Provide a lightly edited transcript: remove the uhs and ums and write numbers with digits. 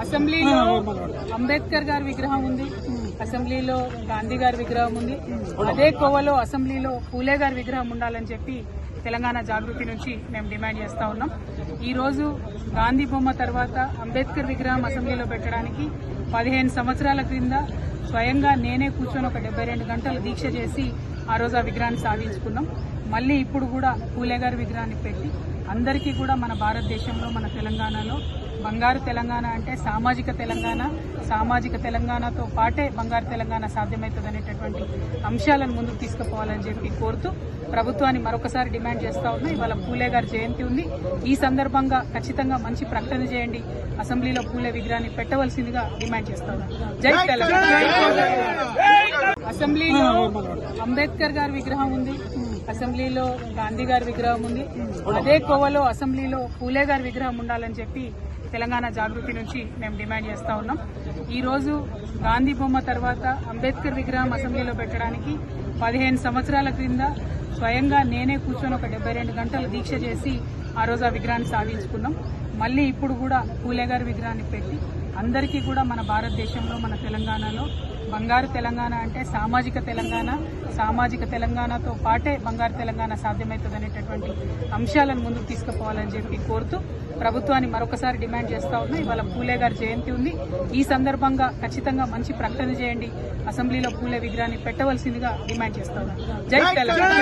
అసెంబ్లీలో అంబేద్కర్ గారి విగ్రహం ఉంది, అసెంబ్లీలో గాంధీ గారి విగ్రహం ఉంది. అదే కోవలో అసెంబ్లీలో పూలే గారి విగ్రహం ఉండాలని చెప్పి తెలంగాణ జాగృతి నుంచి మేము డిమాండ్ చేస్తా ఉన్నాం. ఈ రోజు గాంధీ బొమ్మ తర్వాత అంబేద్కర్ విగ్రహం అసెంబ్లీలో పెట్టడానికి 15 సంవత్సరాల క్రింద స్వయంగా నేనే కూర్చొని ఒక 72 గంటలు దీక్ష చేసి ఆ రోజు ఆ విగ్రహాన్ని సాధించుకున్నాం. మళ్ళీ ఇప్పుడు కూడా పూలే గారి విగ్రహాన్ని పెట్టి అందరికీ కూడా మన భారతదేశంలో మన తెలంగాణలో బంగారు తెలంగాణ అంటే సామాజిక తెలంగాణతో పాటే బంగారు తెలంగాణ సాధ్యమవుతుంది అనేటటువంటి అంశాలను ముందుకు తీసుకుపోవాలని చెప్పి కోరుతూ ప్రభుత్వాన్ని మరొకసారి డిమాండ్ చేస్తా ఉన్నా. ఇవాళ పూలే గారి జయంతి ఉంది. ఈ సందర్భంగా ఖచ్చితంగా మంచి ప్రకటన చేయండి, అసెంబ్లీలో పూలే విగ్రహాన్ని పెట్టవలసిందిగా డిమాండ్ చేస్తా ఉన్నా. జై తెలంగాణ. అసెంబ్లీలో అంబేద్కర్ గారి విగ్రహం ఉంది, అసెంబ్లీలో గాంధీ గారి విగ్రహం ఉంది. అదే కోవలో అసెంబ్లీలో పూలే గారి విగ్రహం ఉండాలని చెప్పి తెలంగాణ జాగృతి నుంచి మేము డిమాండ్ చేస్తా ఉన్నాం. ఈ రోజు గాంధీ బొమ్మ తర్వాత అంబేద్కర్ విగ్రహం అసెంబ్లీలో పెట్టడానికి 15 సంవత్సరాల క్రింద స్వయంగా నేనే కూర్చొని ఒక 72 గంటలు దీక్ష చేసి ఆ రోజు ఆ విగ్రహాన్ని సాధించుకున్నాం. మళ్ళీ ఇప్పుడు కూడా పూలే గారి విగ్రహాన్ని పెట్టి అందరికీ కూడా మన భారతదేశంలో మన తెలంగాణలో బంగారు తెలంగాణ అంటే సామాజిక తెలంగాణతో పాటే బంగారు తెలంగాణ సాధ్యమవుతుంది అనేటటువంటి అంశాలను ముందుకు తీసుకుపోవాలని చెప్పి కోరుతూ ప్రభుత్వాన్ని మరొకసారి డిమాండ్ చేస్తా ఉన్నా. ఇవాళ పూలే గారి జయంతి ఉంది. ఈ సందర్భంగా ఖచ్చితంగా మంచి ప్రకటన చేయండి, అసెంబ్లీలో పూలే విగ్రహాన్ని పెట్టవలసిందిగా డిమాండ్ చేస్తా ఉన్నా. జై తెలంగాణ.